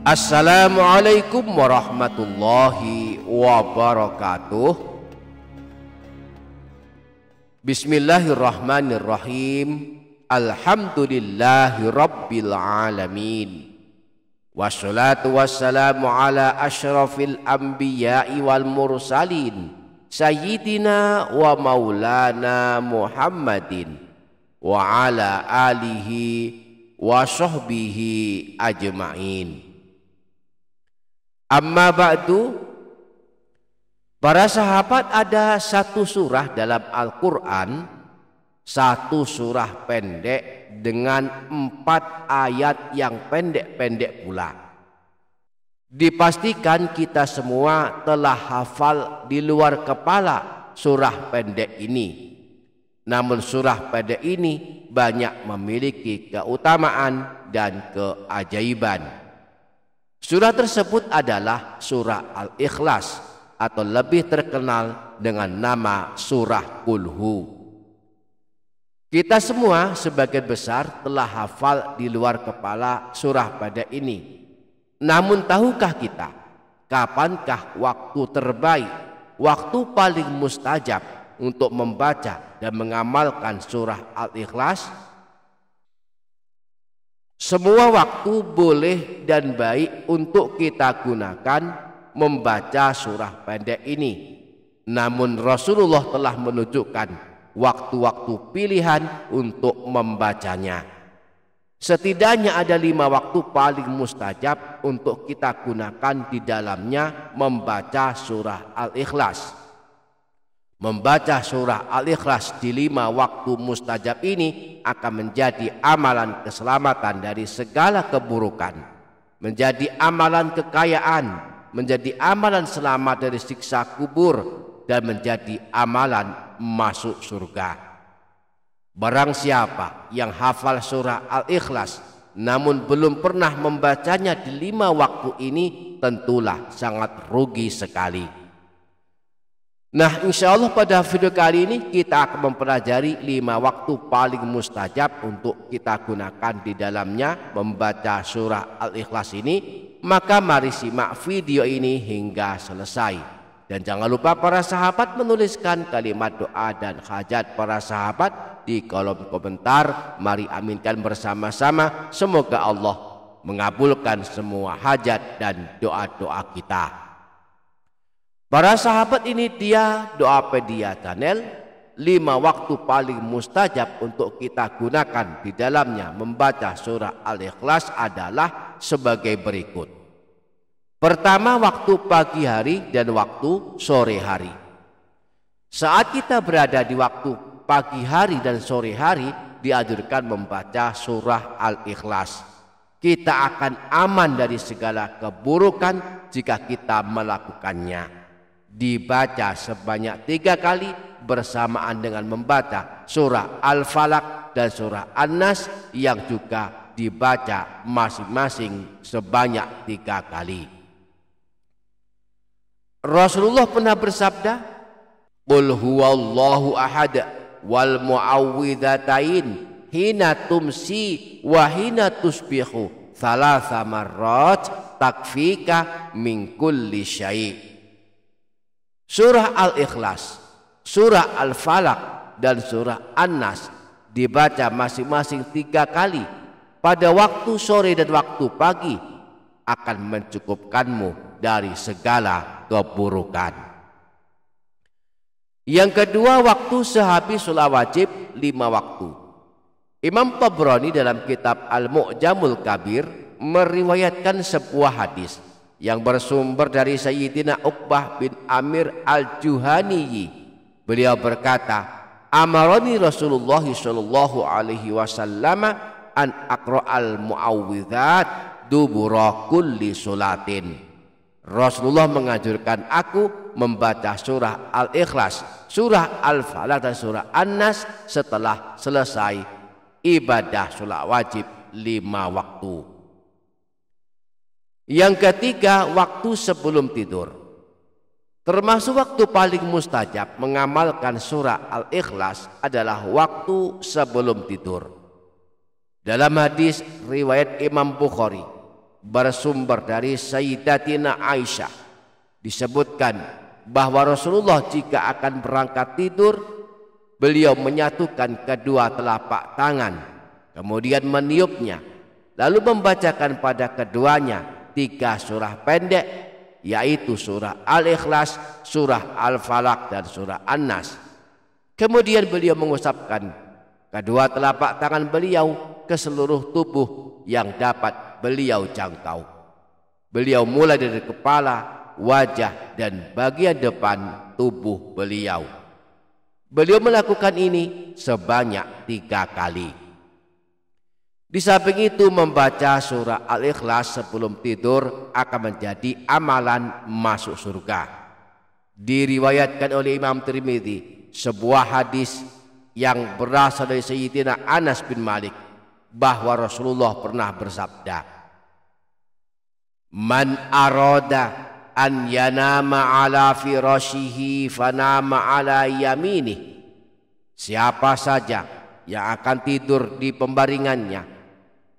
Assalamualaikum warahmatullahi wabarakatuh. Bismillahirrahmanirrahim. Alhamdulillahi rabbil alamin. Wassalatu wassalamu ala asyrafil anbiya'i wal mursalin Sayyidina wa maulana Muhammadin wa ala alihi wa sahbihi ajma'in. Amma ba'du, para sahabat, ada satu surah dalam Al-Quran, satu surah pendek dengan 4 ayat yang pendek-pendek pula. Dipastikan kita semua telah hafal di luar kepala surah pendek ini. Namun surah pendek ini banyak memiliki keutamaan dan keajaiban. Surah tersebut adalah surah Al-Ikhlas atau lebih terkenal dengan nama surah Qul-Hu. Kita semua sebagian besar telah hafal di luar kepala surah pendek ini. Namun tahukah kita kapankah waktu terbaik, waktu paling mustajab untuk membaca dan mengamalkan surah Al-Ikhlas? Semua waktu boleh dan baik untuk kita gunakan membaca surah pendek ini. Namun Rasulullah telah menunjukkan waktu-waktu pilihan untuk membacanya. Setidaknya ada 5 waktu paling mustajab untuk kita gunakan di dalamnya membaca surah Al-Ikhlas. Membaca surah Al-Ikhlas di 5 waktu mustajab ini akan menjadi amalan keselamatan dari segala keburukan, menjadi amalan kekayaan, menjadi amalan selamat dari siksa kubur, dan menjadi amalan masuk surga. Barang siapa yang hafal surah Al-Ikhlas namun belum pernah membacanya di 5 waktu ini, tentulah sangat rugi sekali. Nah, insya Allah pada video kali ini kita akan mempelajari 5 waktu paling mustajab untuk kita gunakan di dalamnya membaca surah Al-Ikhlas ini. Maka mari simak video ini hingga selesai. Dan jangan lupa para sahabat menuliskan kalimat doa dan hajat para sahabat di kolom komentar. Mari aminkan bersama-sama. Semoga Allah mengabulkan semua hajat dan doa-doa kita. Para sahabat, ini dia Doapedia Channel. 5 waktu paling mustajab untuk kita gunakan di dalamnya membaca surah Al-Ikhlas adalah sebagai berikut. Pertama, waktu pagi hari dan waktu sore hari. Saat kita berada di waktu pagi hari dan sore hari, dianjurkan membaca surah Al-Ikhlas. Kita akan aman dari segala keburukan jika kita melakukannya. Dibaca sebanyak 3 kali bersamaan dengan membaca surah Al-Falaq dan surah An-Nas yang juga dibaca masing-masing sebanyak 3 kali. Rasulullah pernah bersabda, "Qul huwallahu ahad wal muawwidzatain hina tumsi wa hina tusbihu thalatha marrat takfika min kulli syai'." Surah Al-Ikhlas, surah Al-Falaq dan surah An-Nas dibaca masing-masing 3 kali pada waktu sore dan waktu pagi akan mencukupkanmu dari segala keburukan. Yang kedua, waktu sehabis sholat wajib 5 waktu. Imam Tabrani dalam kitab Al-Mu'jamul Kabir meriwayatkan sebuah hadis yang bersumber dari Sayyidina Uqbah bin Amir Al-Juhani. Beliau berkata, "Amarani Rasulullah sallallahu alaihi wasallam an aqra'al muawwidzat dubura kulli salatin." Rasulullah menganjurkan aku membaca surah Al-Ikhlas, surah Al-Falaq dan surah An-Nas setelah selesai ibadah sholat wajib 5 waktu. Yang ketiga, waktu sebelum tidur. Termasuk waktu paling mustajab mengamalkan surah Al-Ikhlas adalah waktu sebelum tidur. Dalam hadis riwayat Imam Bukhari, bersumber dari Sayyidatina Aisyah. Disebutkan bahwa Rasulullah jika akan berangkat tidur, beliau menyatukan kedua telapak tangan, kemudian meniupnya, lalu membacakan pada keduanya 3 surah pendek, yaitu surah Al-Ikhlas, surah Al-Falaq, dan surah An-Nas. Kemudian beliau mengusapkan kedua telapak tangan beliau ke seluruh tubuh yang dapat beliau jangkau. Beliau mulai dari kepala, wajah, dan bagian depan tubuh beliau. Beliau melakukan ini sebanyak 3 kali. Di samping itu, membaca surah Al-Ikhlas sebelum tidur akan menjadi amalan masuk surga. Diriwayatkan oleh Imam Tirmidzi sebuah hadis yang berasal dari Sayyidina Anas bin Malik bahwa Rasulullah pernah bersabda, "Man arada an yanama ala firashihi fanama ala yaminih." Siapa saja yang akan tidur di pembaringannya,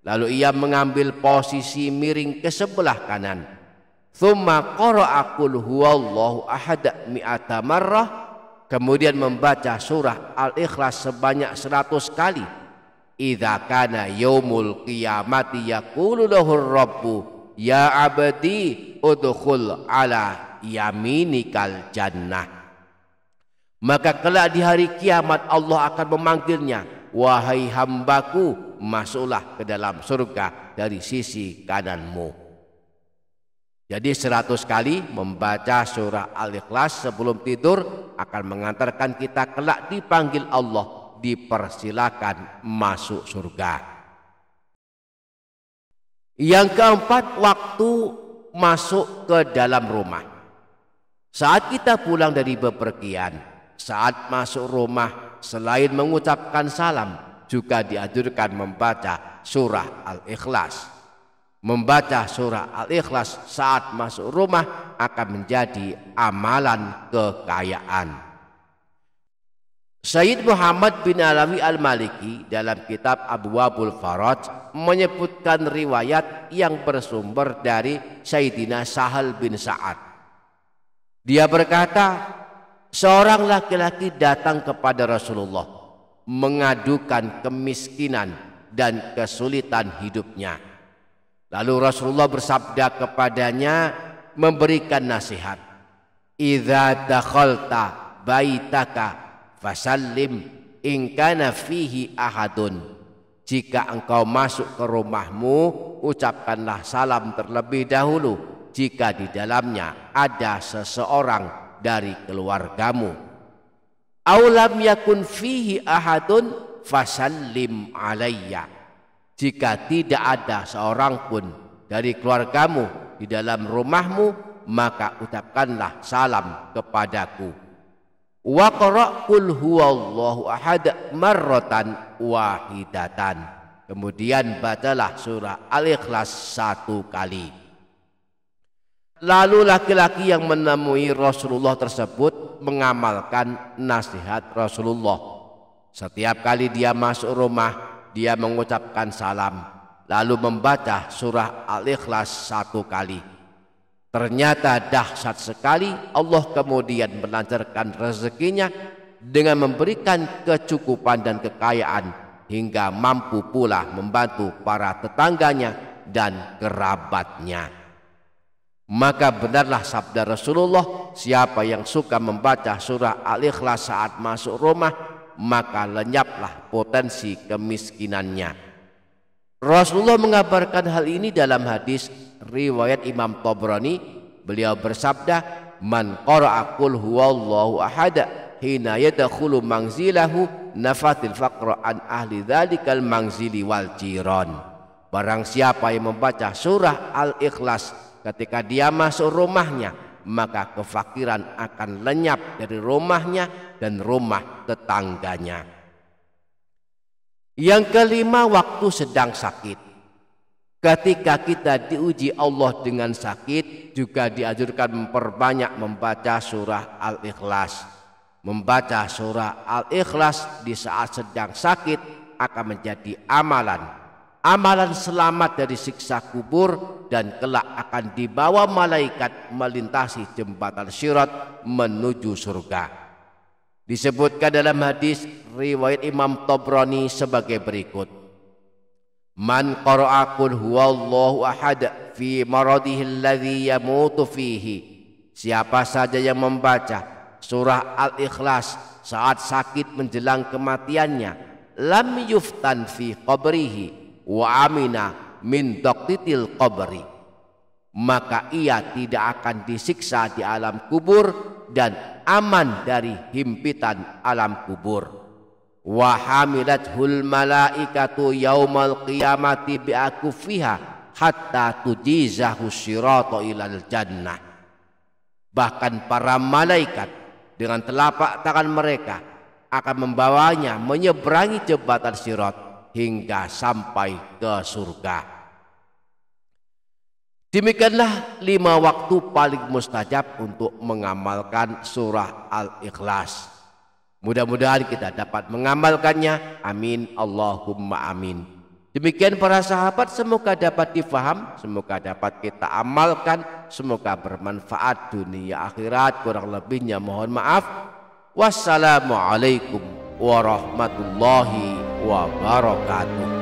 lalu ia mengambil posisi miring ke sebelah kanan, thumma qara'a qul huwallahu ahad mi'ata marrah, kemudian membaca surah Al-Ikhlas sebanyak 100 kali, idza kana yaumul qiyamati yaqulu lahu rabbu ya abdi udkhul ala yaminikal jannah. Maka kelak di hari kiamat Allah akan memanggilnya, wahai hambaku, masuklah ke dalam surga dari sisi kananmu. Jadi 100 kali membaca surah Al-Ikhlas sebelum tidur akan mengantarkan kita kelak dipanggil Allah, dipersilakan masuk surga. Yang keempat, waktu masuk ke dalam rumah. Saat kita pulang dari bepergian, saat masuk rumah, selain mengucapkan salam, juga dianjurkan membaca surah Al-Ikhlas. Membaca surah Al-Ikhlas saat masuk rumah akan menjadi amalan kekayaan. Sayyid Muhammad bin Alawi Al-Maliki dalam kitab Abwabul Faraj menyebutkan riwayat yang bersumber dari Sayyidina Sahal bin Sa'ad. Dia berkata, seorang laki-laki datang kepada Rasulullah mengadukan kemiskinan dan kesulitan hidupnya. Lalu Rasulullah bersabda kepadanya, memberikan nasihat, "Idza dakhalta baitaka fasallim in kana fihi ahadun." Jika engkau masuk ke rumahmu, ucapkanlah salam terlebih dahulu jika di dalamnya ada seseorang dari keluargamu. Aw lam yakun fihi ahadun fasallim alayya. Jika tidak ada seorang pun dari keluargamu di dalam rumahmu, maka ucapkanlah salam kepadaku. Wa qra' qul huwallahu ahad marratan wahidatan. Kemudian bacalah surah Al-Ikhlas 1 kali. Lalu laki-laki yang menemui Rasulullah tersebut mengamalkan nasihat Rasulullah. Setiap kali dia masuk rumah, dia mengucapkan salam, lalu membaca surah Al-Ikhlas 1 kali. Ternyata dahsyat sekali, Allah kemudian melancarkan rezekinya dengan memberikan kecukupan dan kekayaan, hingga mampu pula membantu para tetangganya dan kerabatnya. Maka benarlah sabda Rasulullah, siapa yang suka membaca surah Al-Ikhlas saat masuk rumah, maka lenyaplah potensi kemiskinannya. Rasulullah mengabarkan hal ini dalam hadis riwayat Imam Tabrani. Beliau bersabda, "Man qara'a qul huwallahu ahad hina yadkhulu manzilahu nafatil faqra an ahli dzalikal manzili wal jiran." Barang siapa yang membaca surah Al-Ikhlas ketika dia masuk rumahnya, maka kefakiran akan lenyap dari rumahnya dan rumah tetangganya. Yang kelima, waktu sedang sakit. Ketika kita diuji Allah dengan sakit, juga dianjurkan memperbanyak membaca surah Al-Ikhlas. Membaca surah Al-Ikhlas di saat sedang sakit akan menjadi amalan amalan selamat dari siksa kubur, dan kelak akan dibawa malaikat melintasi jembatan Sirat menuju surga. Disebutkan dalam hadis riwayat Imam Tabrani sebagai berikut: Man qara'a qul huwallahu ahad fi maradihi alladhi yamutu fihi. Siapa saja yang membaca surah Al-Ikhlas saat sakit menjelang kematiannya, lam yuftan fi qabrihi wa amina min daqtitil qabri, maka ia tidak akan disiksa di alam kubur dan aman dari himpitan alam kubur. Wa hamilathul malaikatu yaumal qiyamati bi'akufiha hatta tujizahu sirata ilal jannah. Bahkan para malaikat dengan telapak tangan mereka akan membawanya menyeberangi jembatan Sirat hingga sampai ke surga. Demikianlah 5 waktu paling mustajab untuk mengamalkan surah Al-Ikhlas. Mudah-mudahan kita dapat mengamalkannya. Amin Allahumma amin. Demikian para sahabat, semoga dapat difaham, semoga dapat kita amalkan, semoga bermanfaat dunia akhirat. Kurang lebihnya mohon maaf. Wassalamualaikum warahmatullahi wabarakatuh.